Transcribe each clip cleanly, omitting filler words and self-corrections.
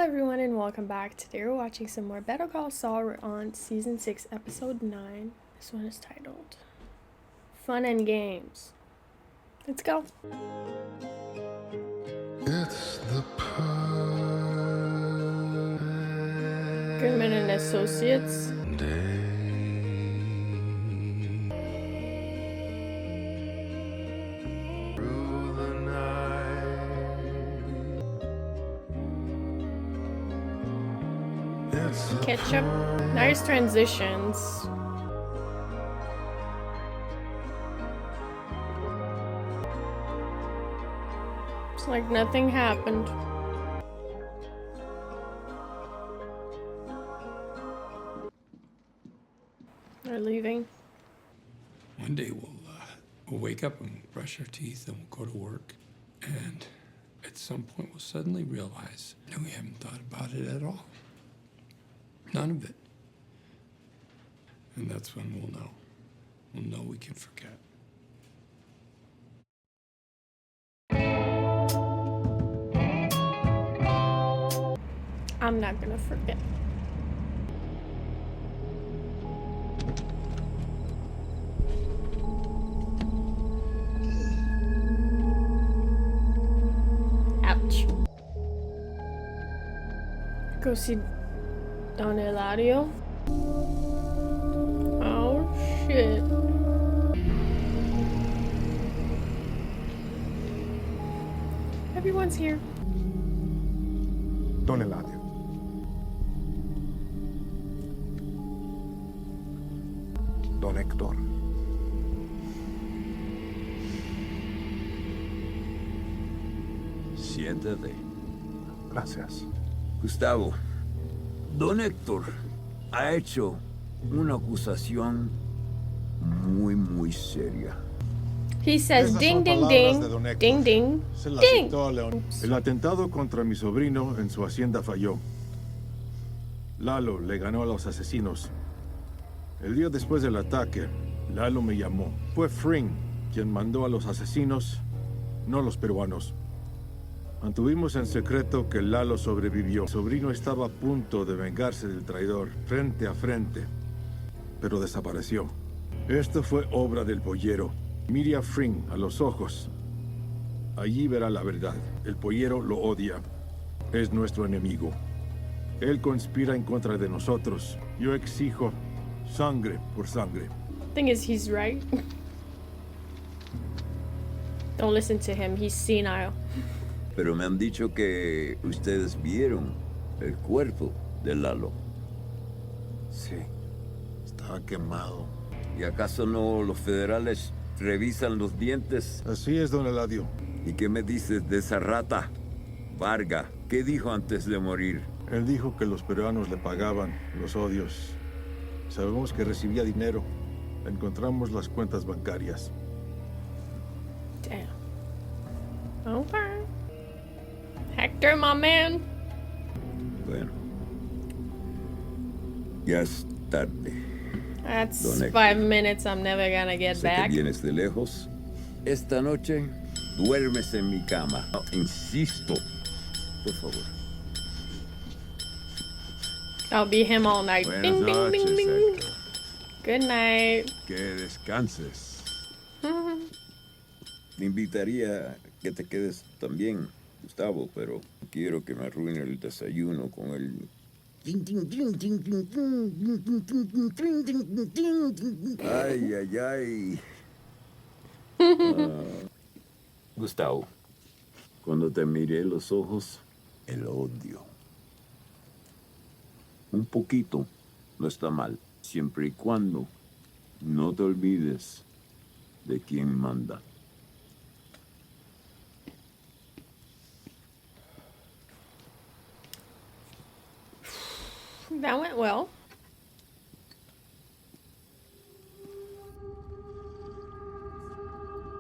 Hello everyone and welcome back. Today we're watching some more Better Call Saul. We're on Season 6, Episode 9. This one is titled Fun and Games. Let's go. It's the Goodman and Associates. day. Through the night. It's the Ketchup. Nice transitions. It's like nothing happened. They're leaving. One day we'll wake up and brush our teeth and we'll go to work. And at some point we'll suddenly realize that we haven't thought about it at all. None of it. And that's when we'll know. We'll know we can forget. I'm not gonna forget. Ouch. Go see Don Eladio. Oh shit. Everyone's here. Don Eladio. Don Héctor. Siéntate. Gracias. Gustavo, don Héctor ha hecho una acusación muy seria. He says Esas ding son ding palabras ding de don Héctor. ding ding Se las ding. dictó a León. El atentado contra mi sobrino en su hacienda falló. Lalo le ganó a los asesinos. El día después del ataque, Lalo me llamó. Fue Fring quien mandó a los asesinos, no los peruanos. Mantuvimos en secreto que Lalo sobrevivió. Mi sobrino estaba a punto de vengarse del traidor, frente a frente, pero desapareció. Esto fue obra del pollero. Mire a Fring a los ojos. Allí verá la verdad. El pollero lo odia. Es nuestro enemigo. Él conspira en contra de nosotros. Yo exijo sangre por sangre. Thing is, he's right. Don't listen to him. He's senile. Pero me han dicho que ustedes vieron el cuerpo de Lalo. Sí, estaba quemado. ¿Y acaso no los federales revisan los dientes? Así es, don Eladio. ¿Y qué me dices de esa rata? Varga, ¿qué dijo antes de morir? Él dijo que los peruanos le pagaban los odios. Sabemos que recibía dinero. Encontramos las cuentas bancarias. Damn. Okay. Hector, my man. Bueno, ya es tarde. That's Don Héctor. 5 minutes I'm never gonna get Sé back. que vienes de lejos. Esta noche duermes en mi cama. No, insisto, por favor. I'll be him all night. Buenas Ding, ding, noches, ding, ding. Héctor. Good night. Que descanses. Te invitaría a que te quedes también, Gustavo, pero quiero que me arruine el desayuno con el... Ay. Gustavo, cuando te miré los ojos, el odio. Un poquito no está mal, siempre y cuando no te olvides de quién manda. That went well.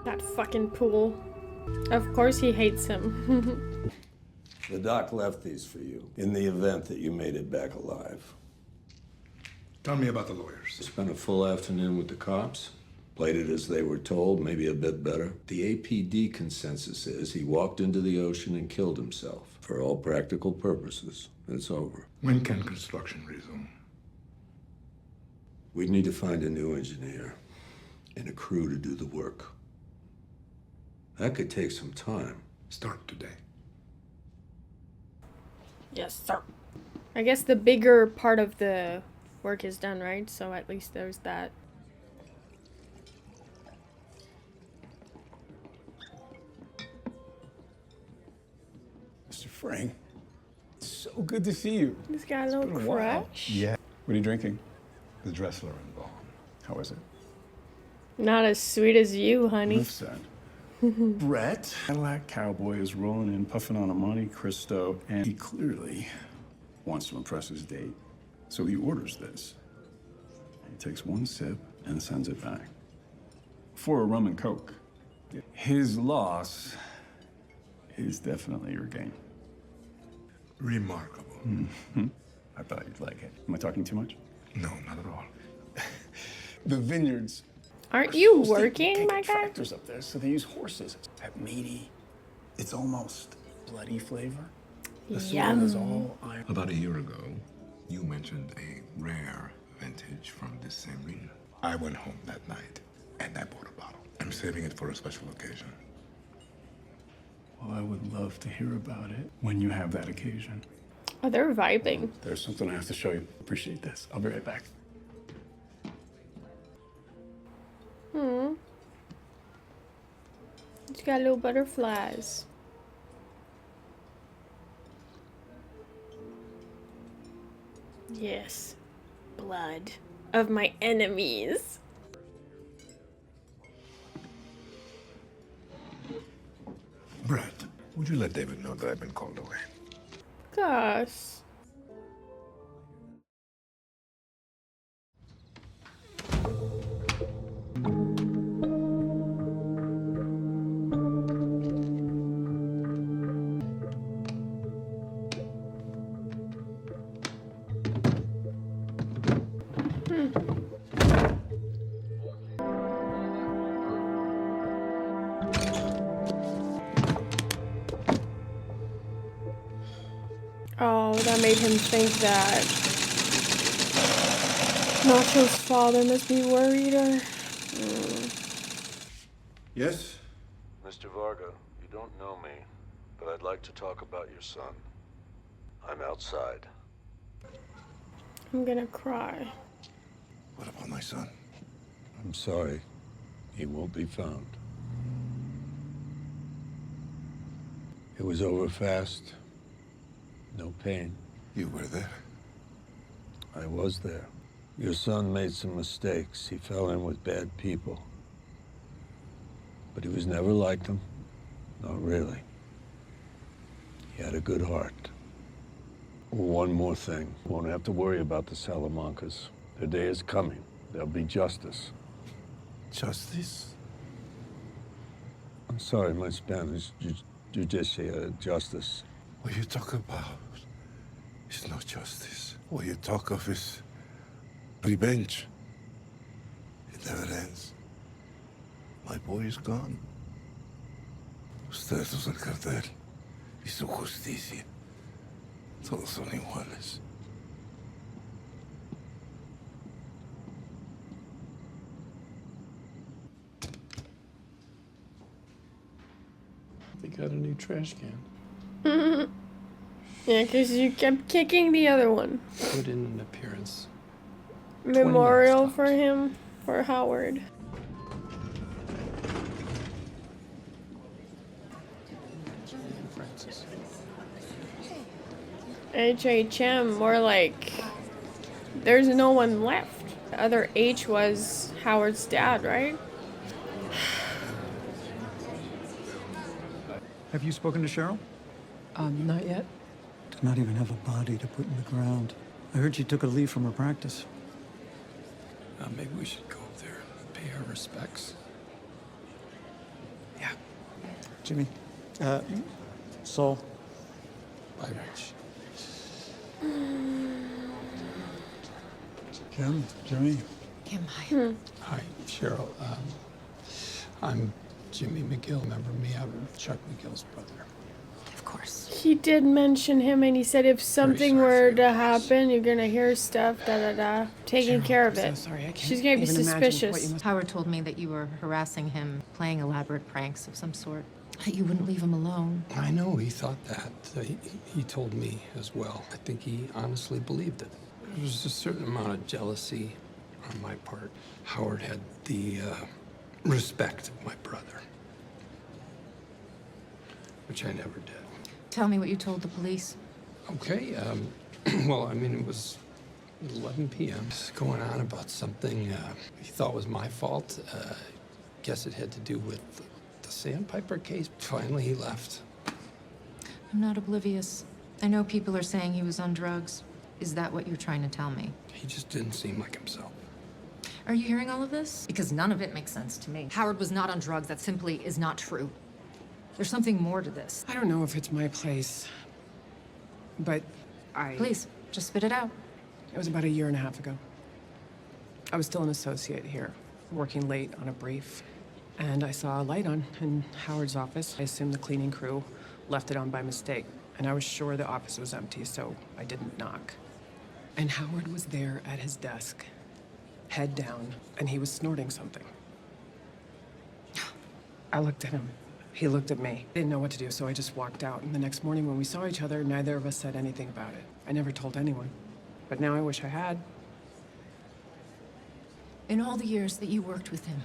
That fucking pool. Of course he hates him. The doc left these for you in the event that you made it back alive. Tell me about the lawyers. Spent a full afternoon with the cops. Played it as they were told, maybe a bit better. The APD consensus is he walked into the ocean and killed himself. For all practical purposes, it's over. When can construction resume? We'd need to find a new engineer and a crew to do the work. That could take some time. Start today. Yes, sir. I guess the bigger part of the work is done, right? So at least there's that. Mr. Frank, it's so good to see you. This guy a little crush. Yeah. What are you drinking? The Dressler and Bomb. How is it? Not as sweet as you, honey. Enough said. Brett, Cadillac Cowboy, is rolling in, puffing on a Monte Cristo, and he clearly wants to impress his date. So he orders this. He takes one sip and sends it back. For a rum and coke. His loss is definitely your gain. Remarkable. I thought you'd like it. Am I talking too much? No, not at all. The vineyards. Aren't you So they working, can't my get guy? tractors up there, so they use horses. That meaty, it's almost bloody flavor. The soil is all iron. About a year ago, you mentioned a rare vintage from this same region. I went home that night, and I bought a bottle. I'm saving it for a special occasion. Well, I would love to hear about it when you have that occasion. Oh, they're vibing. There's something I have to show you. Appreciate this. I'll be right back. It's got little butterflies. Yes. Blood of my enemies. Brett, would you let David know that I've been called away? Gosh. Oh, that made him think that Nacho's father must be worried or... Yes? Mr. Varga, you don't know me, but I'd like to talk about your son. I'm outside. I'm gonna cry. What about my son? I'm sorry. He won't be found. It was over fast. No pain. You were there. I was there. Your son made some mistakes. He fell in with bad people. But he was never like them. Not really. He had a good heart. One more thing. Won't have to worry about the Salamancas. Their day is coming. There'll be justice. Justice? I'm sorry, my Spanish. Justicia, justice. What you talk about is not justice. What you talk of is revenge. It never ends. My boy is gone. Ustedes son el cartel y su justicia. Todos son iguales. They got a new trash can. Yeah, because you kept kicking the other one. Put in an appearance. Memorial minutes for him, for Howard. Francis. HHM, more like there's no one left. The other H was Howard's dad, right? Have you spoken to Cheryl? Not yet. Did not even have a body to put in the ground. I heard she took a leave from her practice. Maybe we should go up there and pay our respects. Yeah. Jimmy. Saul. Bye, Rich. Jimmy. Kim, hi. Hi, Cheryl. I'm Jimmy McGill. Remember me? I'm Chuck McGill's brother. Of course. He did mention him, and he said if something sorry were for to your loss. happen, you're gonna hear stuff, taking Cheryl, care of I'm it. so sorry. I can't She's gonna be even imagine suspicious. what you must... Howard told me that you were harassing him, playing elaborate pranks of some sort. That you wouldn't leave him alone. I know he thought that. He told me as well. I think he honestly believed it. There was a certain amount of jealousy on my part. Howard had the respect of my brother, which I never did. Tell me what you told the police. Okay, well, I mean, it was 11 p.m. Just going on about something he thought was my fault. Guess it had to do with the Sandpiper case. Finally, he left. I'm not oblivious. I know people are saying he was on drugs. Is that what you're trying to tell me? He just didn't seem like himself. Are you hearing all of this? Because none of it makes sense to me. Howard was not on drugs. That simply is not true. There's something more to this. I don't know if it's my place, but Please, just spit it out. It was about 1.5 years ago. I was still an associate here, working late on a brief, and I saw a light on in Howard's office. I assumed the cleaning crew left it on by mistake, and I was sure the office was empty, so I didn't knock. And Howard was there at his desk, head down, and he was snorting something. I looked at him. He looked at me. Didn't know what to do, so I just walked out. And the next morning when we saw each other, neither of us said anything about it. I never told anyone. But now I wish I had. In all the years that you worked with him,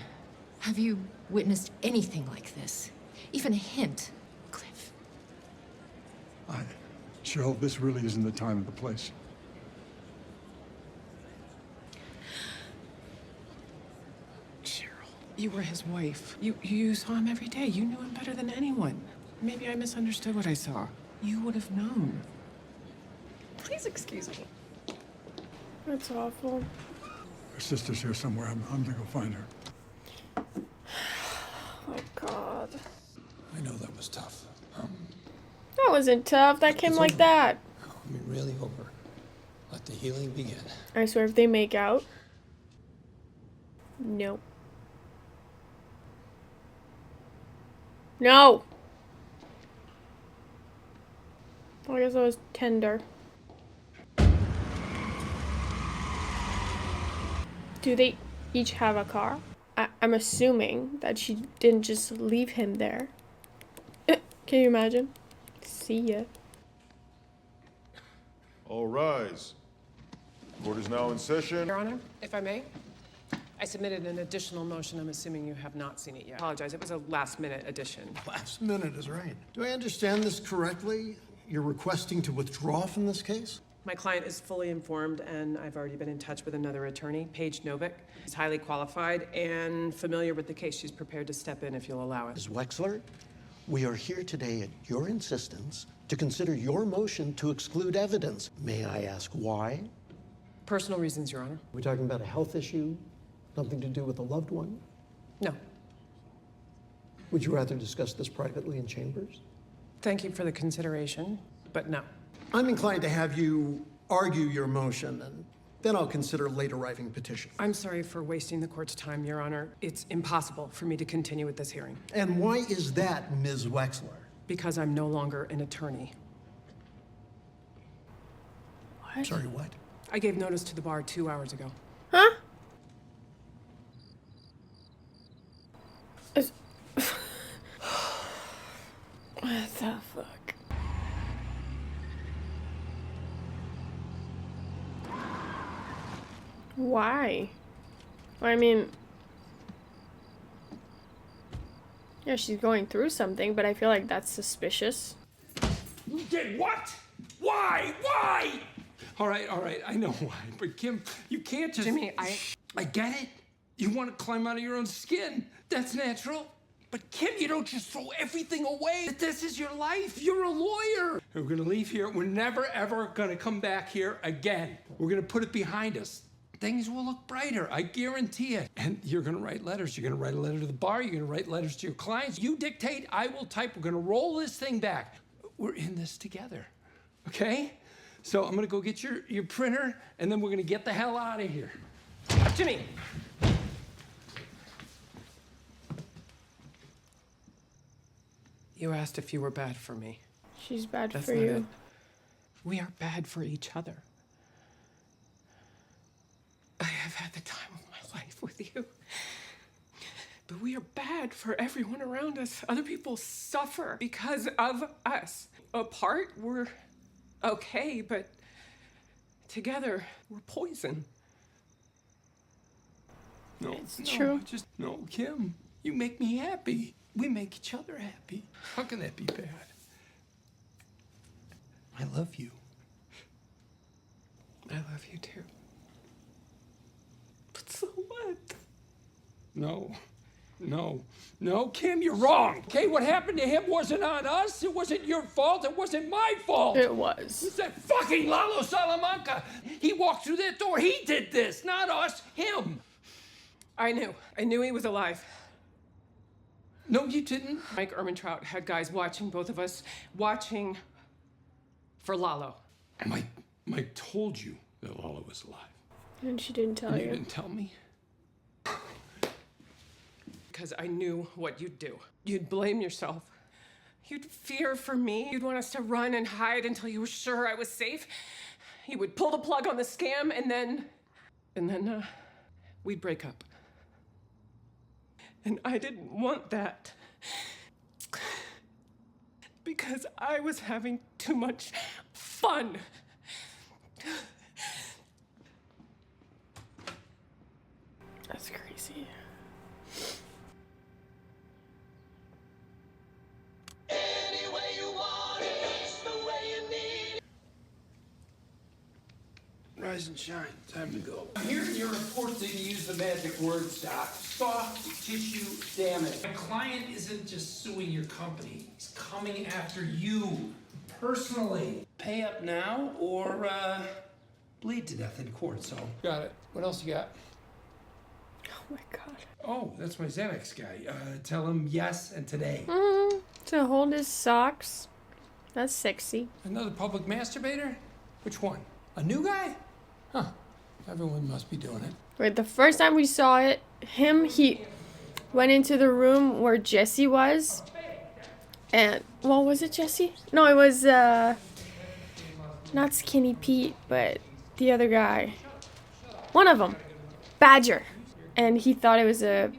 have you witnessed anything like this? Even a hint, Cliff? Cheryl, this really isn't the time or the place. You were his wife. You saw him every day. You knew him better than anyone. Maybe I misunderstood what I saw. You would have known. Please excuse me. That's awful. Her sister's here somewhere. I'm gonna go find her. Oh my God. I know that was tough. That wasn't tough. That came like that. I mean, really over. Let the healing begin. I swear, if they make out. Nope. No! Well, I guess I was tender. Do they each have a car? I'm assuming that she didn't just leave him there. Can you imagine? See ya. All rise. Court is now in session. Your Honor, if I may, I submitted an additional motion. I'm assuming you have not seen it yet. Apologize, it was a last-minute addition. Last minute is right. Do I understand this correctly? You're requesting to withdraw from this case? My client is fully informed, and I've already been in touch with another attorney, Paige Novick. She's highly qualified and familiar with the case. She's prepared to step in if you'll allow it. Ms. Wexler, we are here today at your insistence to consider your motion to exclude evidence. May I ask why? Personal reasons, Your Honor. We're talking about a health issue, nothing to do with a loved one? No. Would you rather discuss this privately in chambers? Thank you for the consideration, but no. I'm inclined to have you argue your motion, and then I'll consider late arriving petition. I'm sorry for wasting the court's time, Your Honor. It's impossible for me to continue with this hearing. And why is that, Ms. Wexler? Because I'm no longer an attorney. What? Sorry, what? I gave notice to the bar 2 hours ago. Huh? What the fuck? Why? I mean, yeah, she's going through something, but I feel like that's suspicious. You did what? Why? Why? All right, I know why. But Kim, you can't just... Jimmy, I get it. You want to climb out of your own skin. That's natural. But Kim, you don't just throw everything away. This is your life. You're a lawyer. We're going to leave here. We're never, ever going to come back here again. We're going to put it behind us. Things will look brighter, I guarantee it. And you're gonna write letters. You're gonna write a letter to the bar. You're gonna write letters to your clients. You dictate, I will type. We're gonna roll this thing back. We're in this together, okay? So I'm gonna go get your printer, and then we're gonna get the hell out of here. Jimmy! You asked if you were bad for me. She's bad That's for not you. it. We are bad for each other. I have had the time of my life with you. But we are bad for everyone around us. Other people suffer because of us. Apart, we're okay, but together, we're poison. No, It's no, true. No, Kim, you make me happy. We make each other happy. How can that be bad? I love you. I love you too. But so what? No, Kim, you're wrong. Okay, what happened to him wasn't on us. It wasn't your fault. It wasn't my fault. It was. It's that fucking Lalo Salamanca. He walked through that door. He did this, not us, him. I knew he was alive. No, you didn't. Mike Ehrmantraut had guys watching both of us, watching for Lalo. Mike told you that Lalo was alive. And she didn't tell And you. you didn't tell me? Because I knew what you'd do. You'd blame yourself. You'd fear for me. You'd want us to run and hide until you were sure I was safe. You would pull the plug on the scam and then we'd break up. And I didn't want that. Because I was having too much fun. That's crazy. Rise and shine. Time to go. I'm hearing your report that you use the magic word, Doc. Soft tissue damage. My client isn't just suing your company. He's coming after you personally. Pay up now or bleed to death in court, so. Got it. What else you got? Oh my god. Oh, that's my Xanax guy. Tell him yes and today. To hold his socks. That's sexy. Another public masturbator? Which one? A new guy? Huh. Everyone must be doing it. Right, the first time we saw it, he went into the room where Jesse was. And, well, was it Jesse? No, it was, not Skinny Pete, but the other guy. One of them. Badger. And he thought it was a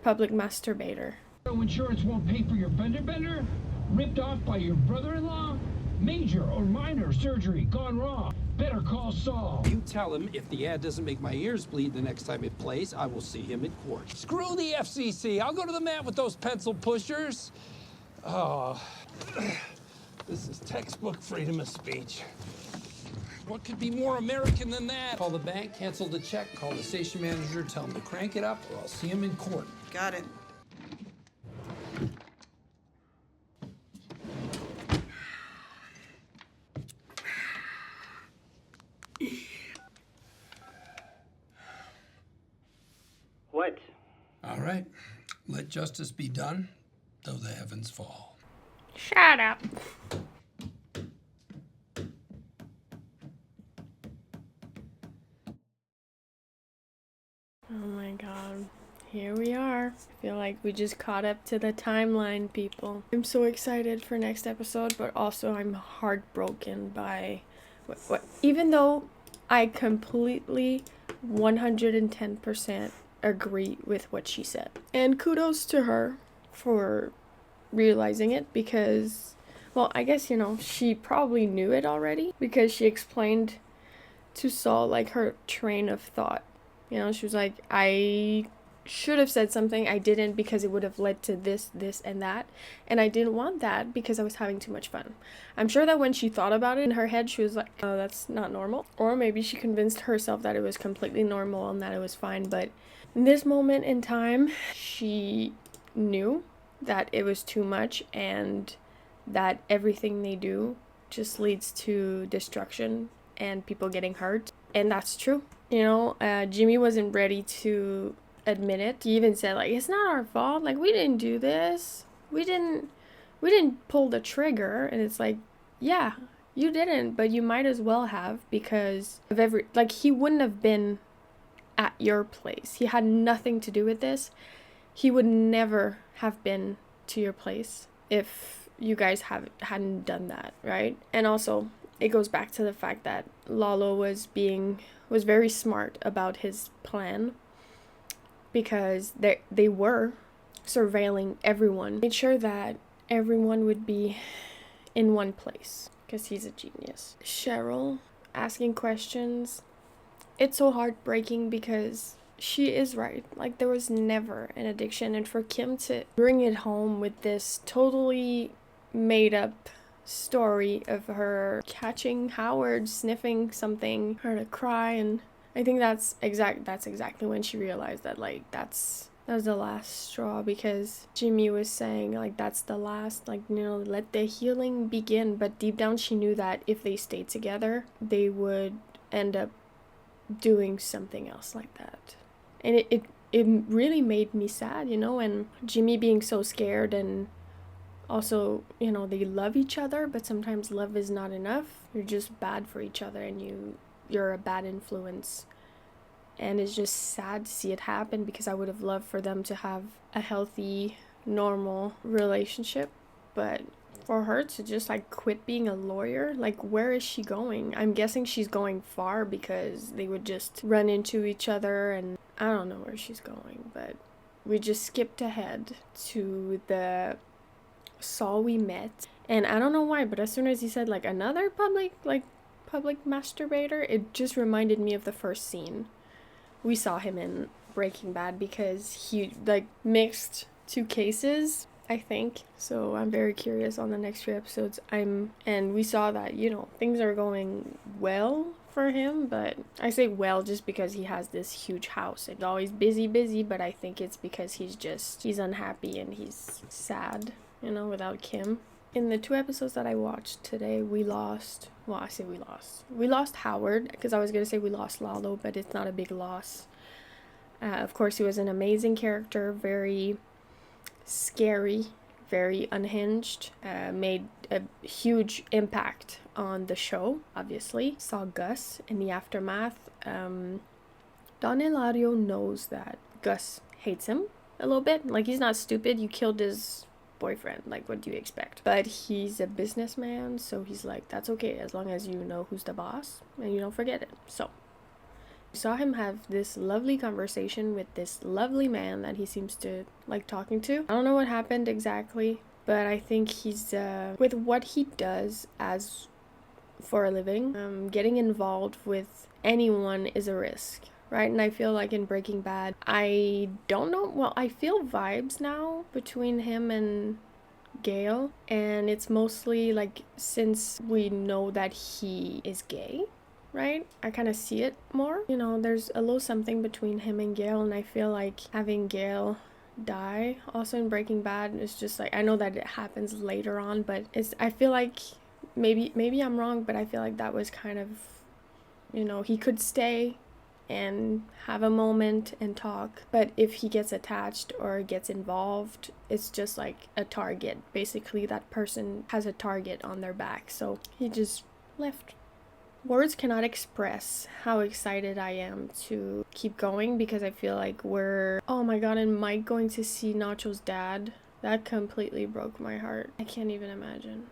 public masturbator. Insurance won't pay for your fender bender? Ripped off by your brother-in-law? Major or minor surgery gone wrong? Better call Saul. You tell him if the ad doesn't make my ears bleed the next time it plays, I will see him in court. Screw the FCC. I'll go to the mat with those pencil pushers. Oh, this is textbook freedom of speech. What could be more American than that? Call the bank, cancel the check, call the station manager, tell him to crank it up, or I'll see him in court. Got it. What? All right. Let justice be done, though the heavens fall. Shut up. Oh my god. Here we are. I feel like we just caught up to the timeline, people. I'm so excited for next episode, but also I'm heartbroken by what even though I completely 110% agree with what she said. And kudos to her for realizing it because, well, I guess, she probably knew it already because she explained to Saul, like, her train of thought. She was like, I should have said something. I didn't because it would have led to this, this, and that. And I didn't want that because I was having too much fun. I'm sure that when she thought about it in her head, she was like, oh, that's not normal. Or maybe she convinced herself that it was completely normal and that it was fine. But in this moment in time, she knew that it was too much and that everything they do just leads to destruction and people getting hurt. And that's true. Jimmy wasn't ready to admit it. He even said, like, it's not our fault. Like, we didn't do this. We didn't pull the trigger. And it's like, yeah, you didn't, but you might as well have because of he wouldn't have been at your place. He had nothing to do with this. He would never have been to your place if you guys hadn't done that, right? And also, it goes back to the fact that Lalo was very smart about his plan, because they were surveilling everyone. Made sure that everyone would be in one place, because he's a genius. Cheryl asking questions. It's so heartbreaking because she is right. Like, there was never an addiction, and for Kim to bring it home with this totally made up story of her catching Howard sniffing something, her to cry, and I think that's exactly when she realized that, like, that was the last straw, because Jimmy was saying, like, that's the last, like, you know, let the healing begin, but deep down she knew that if they stayed together, they would end up doing something else like that. And it really made me sad, you know, and Jimmy being so scared, and also, you know, they love each other, but sometimes love is not enough. You're just bad for each other, and you're a bad influence. And it's just sad to see it happen, because I would have loved for them to have a healthy, normal relationship. But for her to just, like, quit being a lawyer, like, where is she going? I'm guessing she's going far, because they would just run into each other, and I don't know where she's going. But we just skipped ahead to the Saul we met, and I don't know why, but as soon as he said, like, another public masturbator, it just reminded me of the first scene we saw him in Breaking Bad, because he, like, mixed two cases, I think. So I'm very curious on the next few episodes. And we saw that, you know, things are going well for him, but I say well just because he has this huge house. It's always busy, but I think it's because he's unhappy and he's sad, you know, without Kim. In the 2 episodes that I watched today, we lost Howard, because I was going to say we lost Lalo, but it's not a big loss. Of course, he was an amazing character, very scary, very unhinged, made a huge impact on the show, obviously. Saw Gus in the aftermath. Don Eladio knows that Gus hates him a little bit. Like, he's not stupid. You killed his boyfriend, like, what do you expect? But he's a businessman, so he's like, that's okay, as long as you know who's the boss and you don't forget it. So we saw him have this lovely conversation with this lovely man that he seems to like talking to. I don't know what happened exactly, but I think he's with what he does as for a living, getting involved with anyone is a risk, right? And I feel like in Breaking Bad, I don't know, well, I feel vibes now between him and Gale, and it's mostly like, since we know that he is gay, right? I kind of see it more, you know, there's a little something between him and Gale, and I feel like having Gale die also in Breaking Bad is just like, I know that it happens later on, but I feel like maybe I'm wrong, but I feel like that was kind of, you know, he could stay and have a moment and talk, but if he gets attached or gets involved, it's just like a target. Basically, that person has a target on their back, so he just left. Words cannot express how excited I am to keep going, because I feel like oh my god, and Mike going to see Nacho's dad, that completely broke my heart. I can't even imagine.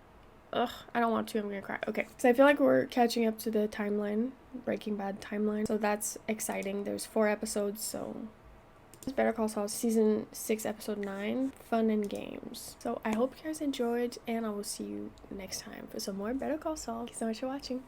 Ugh, I don't want to, I'm gonna cry. Okay, so I feel like we're catching up to the timeline, Breaking Bad timeline, so that's exciting. There's 4 episodes, so Better Call Saul season 6 episode 9, fun and games. So I hope you guys enjoyed, and I will see you next time for some more Better Call Saul. Thank you so much for watching.